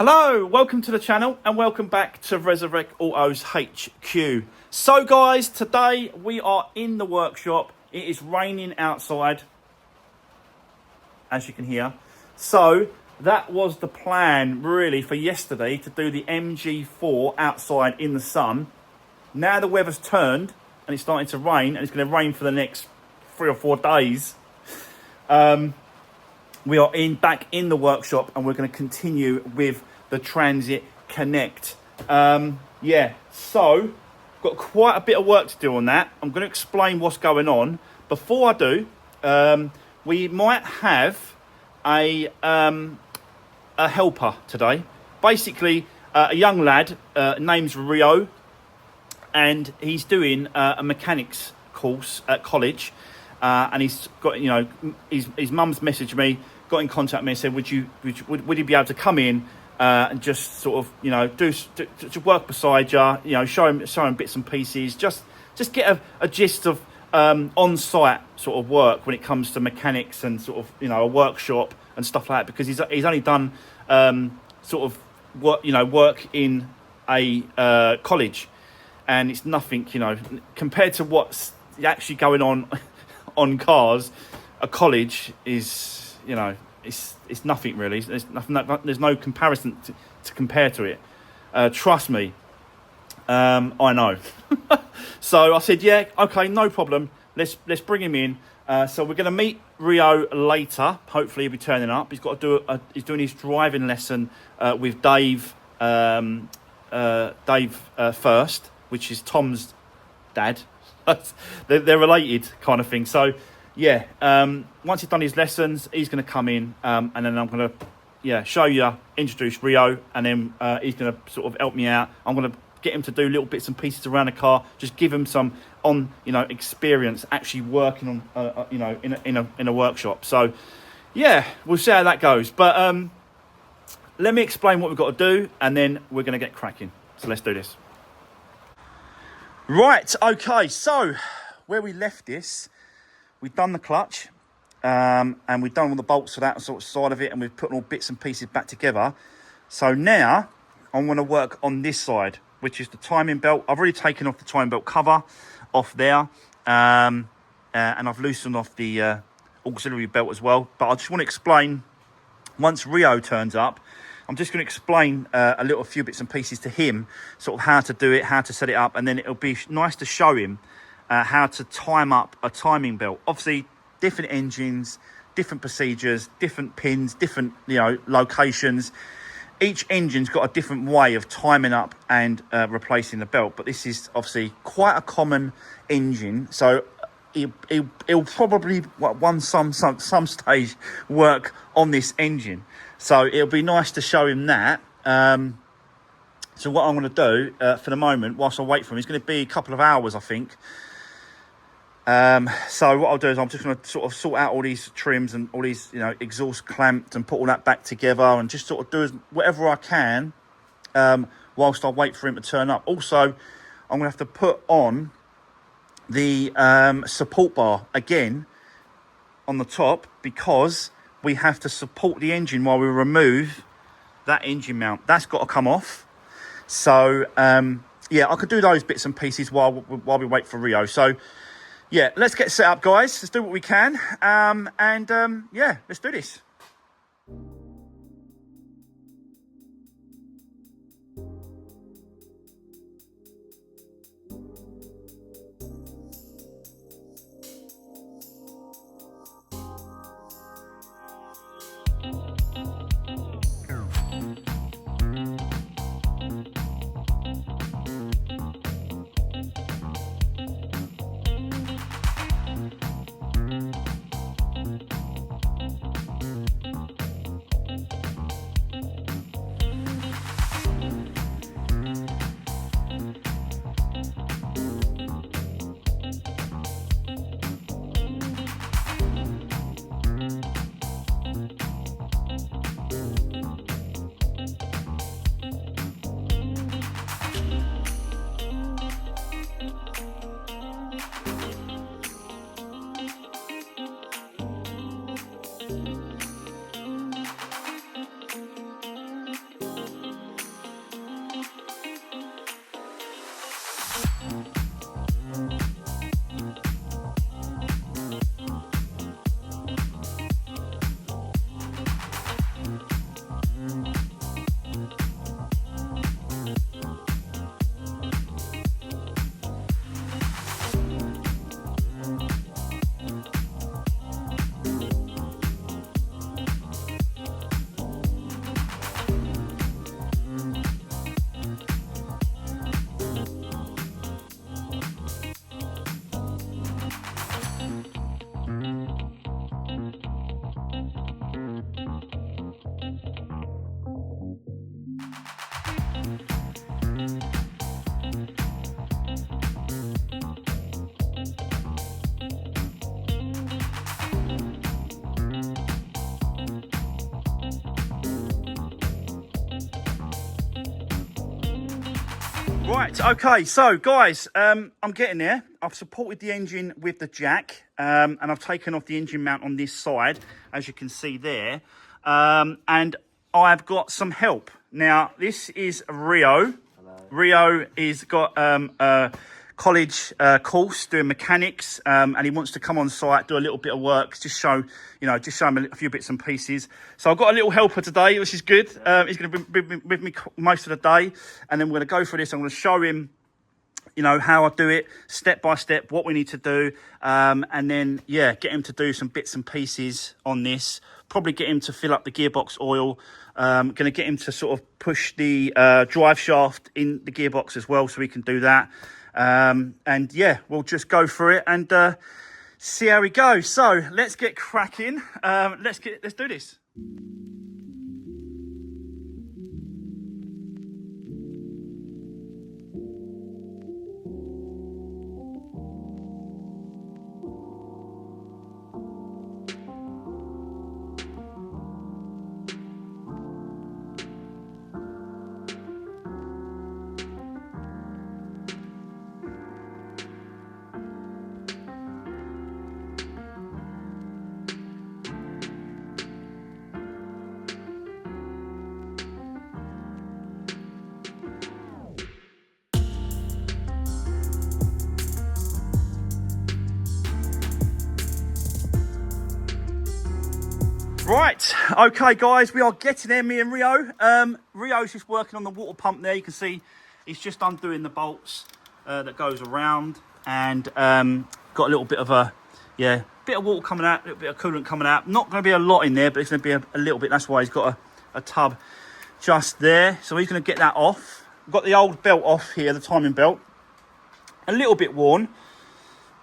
Hello, welcome to the channel and welcome back to Resurwreck Autos HQ. So guys, today we are in the workshop. It is raining outside, as you can hear. So that was the plan really for yesterday, to do the MG4 outside in the sun. Now the weather's turned and it's starting to rain, and it's going to rain for the next 3 or 4 days. We are back in the workshop and we're going to continue with the Transit Connect. So got quite a bit of work to do on that. I'm going to explain what's going on. Before I do, we might have a helper today. Basically, a young lad, name's Rio, and he's doing a mechanics course at college. And he's got, his mum's messaged me, got in contact with me and said, would he be able to come in and just sort of, do work beside you, show him bits and pieces, just get a gist of on-site sort of work when it comes to mechanics and sort of, a workshop and stuff like that, because he's only done sort of work in a college, and it's nothing, compared to what's actually going on cars. A college is, it's nothing really. There's no comparison to compare to it. Trust me, I know. So I said, yeah, okay, no problem. Let's bring him in. So we're going to meet Rio later. Hopefully he'll be turning up. He's got to do he's doing his driving lesson with Dave. Dave first, which is Tom's dad. They're related kind of thing. So yeah, once he's done his lessons, he's going to come in, and then I'm going to show you, introduce Rio, and then he's going to sort of help me out. I'm going to get him to do little bits and pieces around the car, just give him some experience actually working on in a workshop. So yeah, we'll see how that goes. But let me explain what we've got to do, and then we're going to get cracking. So let's do this. Right, okay, so where we left this, we've done the clutch, and we've done all the bolts for that sort of side of it, and we've put all bits and pieces back together. So now I'm going to work on this side, which is the timing belt. I've already taken off the timing belt cover off there, and I've loosened off the auxiliary belt as well. But I just want to explain, once Rio turns up, I'm just going to explain a few bits and pieces to him, sort of how to do it, how to set it up, and then it'll be nice to show him how to time up a timing belt. Obviously, different engines, different procedures, different pins, different locations. Each engine's got a different way of timing up and replacing the belt, but this is obviously quite a common engine, so he'll probably some stage work on this engine. So it'll be nice to show him that. So what I'm going to do for the moment, whilst I wait for him, it's going to be a couple of hours, I think. So what I'll do is I'm just going to sort of sort out all these trims and all these, exhaust clamped, and put all that back together, and just sort of do whatever I can whilst I wait for him to turn up. Also, I'm going to have to put on the support bar again on the top, because we have to support the engine while we remove that engine mount. That's got to come off. So yeah, I could do those bits and pieces while we wait for Rio. So yeah, let's get set up, guys. Let's do what we can, yeah, let's do this. Right, okay, so guys, I'm getting there. I've supported the engine with the jack, and I've taken off the engine mount on this side, as you can see there. And I've got some help. Now, this is Rio. Hello. Rio is got a college course doing mechanics, and he wants to come on site, do a little bit of work, just show him a few bits and pieces. So I've got a little helper today, which is good. He's going to be with me most of the day, and then we're going to go through this. I'm going to show him, how I do it step by step, what we need to do, and then get him to do some bits and pieces on this. Probably get him to fill up the gearbox oil. Going to get him to sort of push the drive shaft in the gearbox as well, so he can do that. And we'll just go through it and see how we go. So let's get cracking. Let's do this. Right, okay guys, we are getting there, me and Rio. Rio's just working on the water pump there. You can see he's just undoing the bolts that goes around, and got a little bit of bit of water coming out, a little bit of coolant coming out. Not going to be a lot in there, but it's going to be a little bit. That's why he's got a tub just there. So he's going to get that off. Got the old belt off here, the timing belt. A little bit worn.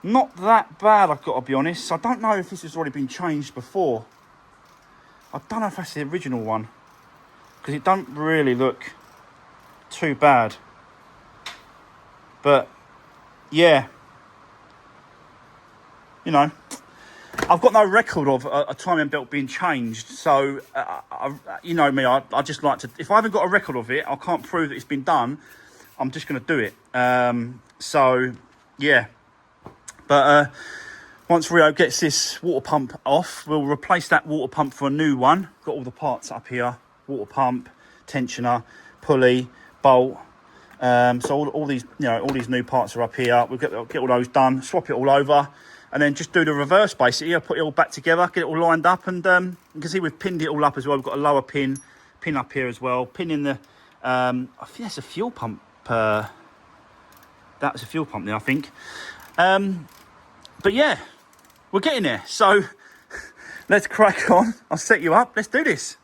Not that bad, I've got to be honest. I don't know if this has already been changed before. I don't know if that's the original one, because it don't really look too bad. But yeah, I've got no record of a timing belt being changed. So you know me, I just like to, if I haven't got a record of it, I can't prove that it's been done, I'm just going to do it. So yeah, but once Rio gets this water pump off, we'll replace that water pump for a new one. Got all the parts up here: water pump, tensioner, pulley, bolt. So all these, all these new parts are up here. We'll get all those done, swap it all over, and then just do the reverse basically. I'll put it all back together, get it all lined up, and you can see we've pinned it all up as well. We've got a lower pin up here as well. Pin in the, I think that's a fuel pump. That was a fuel pump there, I think. But yeah. We're getting there, so let's crack on. I'll set you up. Let's do this.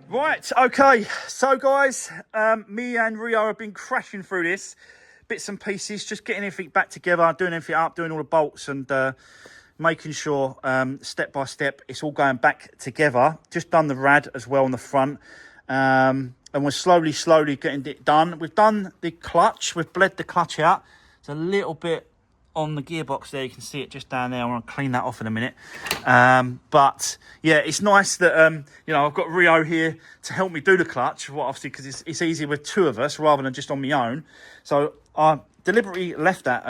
Right, okay, so guys, me and Rio have been crashing through this, bits and pieces, just getting everything back together, doing everything up, doing all the bolts and making sure step by step it's all going back together. Just done the rad as well on the front, and we're slowly getting it done. We've done the clutch, we've bled the clutch out. It's a little bit on the gearbox there, you can see it just down there. I want to clean that off in a minute, but yeah, it's nice that you know, I've got Rio here to help me do the clutch, well, obviously because it's easier with two of us rather than just on my own. So I deliberately left that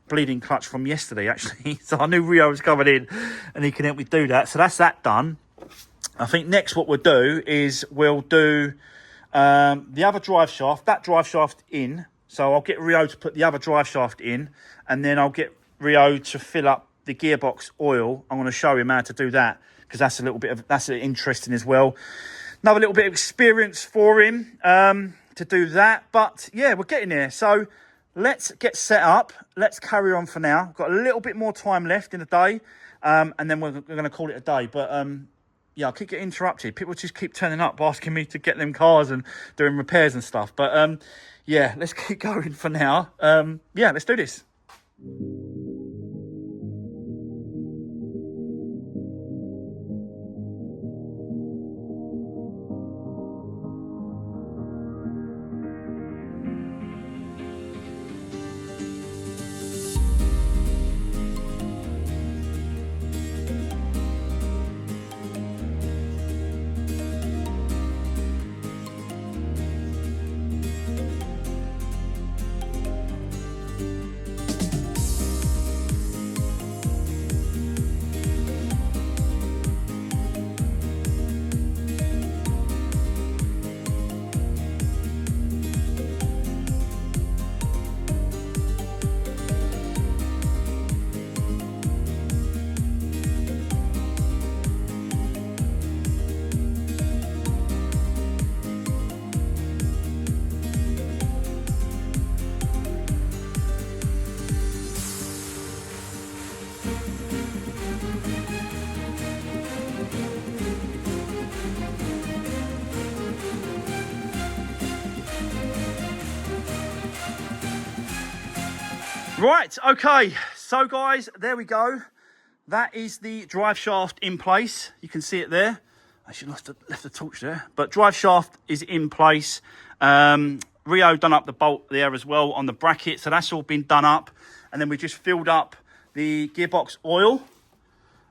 bleeding clutch from yesterday actually, so I knew Rio was coming in and he can help me do that. So that's that done. I think next what we'll do is we'll do the other drive shaft, that drive shaft in. So I'll get Rio to put the other drive shaft in, and then I'll get Rio to fill up the gearbox oil. I'm going to show him how to do that, because that's that's interesting as well. Another little bit of experience for him to do that. But yeah, we're getting there. So let's get set up. Let's carry on for now. We've got a little bit more time left in the day, and then we're going to call it a day. But yeah, I keep getting interrupted. People just keep turning up asking me to get them cars and doing repairs and stuff. But yeah, let's keep going for now. Yeah, let's do this. Right, okay, so guys, there we go. That is the drive shaft in place. You can see it there. I should have left the torch there. But drive shaft is in place. Rio done up the bolt there as well on the bracket. So that's all been done up. And then we just filled up the gearbox oil.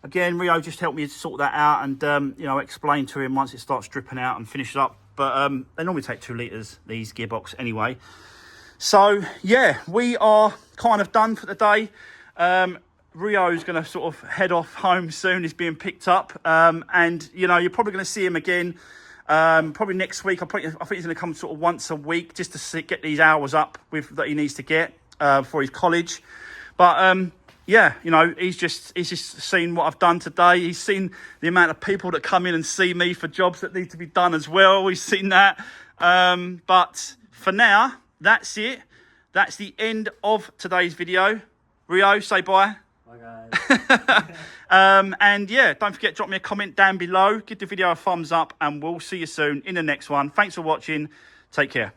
Again, Rio just helped me sort that out and, you know, explain to him once it starts dripping out and finish it up. But they normally take 2 litres, these gearbox anyway. So, yeah, we are kind of done for the day. Rio's going to sort of head off home soon. He's being picked up. And, you know, you're probably going to see him again probably next week. I think he's going to come sort of once a week just to get these hours up that he needs to get for his college. But, yeah, you know, he's just seen what I've done today. He's seen the amount of people that come in and see me for jobs that need to be done as well. He's seen that. But for now, that's it. That's the end of today's video. Rio, say bye. Bye, guys. And yeah, don't forget, drop me a comment down below. Give the video a thumbs up, and we'll see you soon in the next one. Thanks for watching. Take care.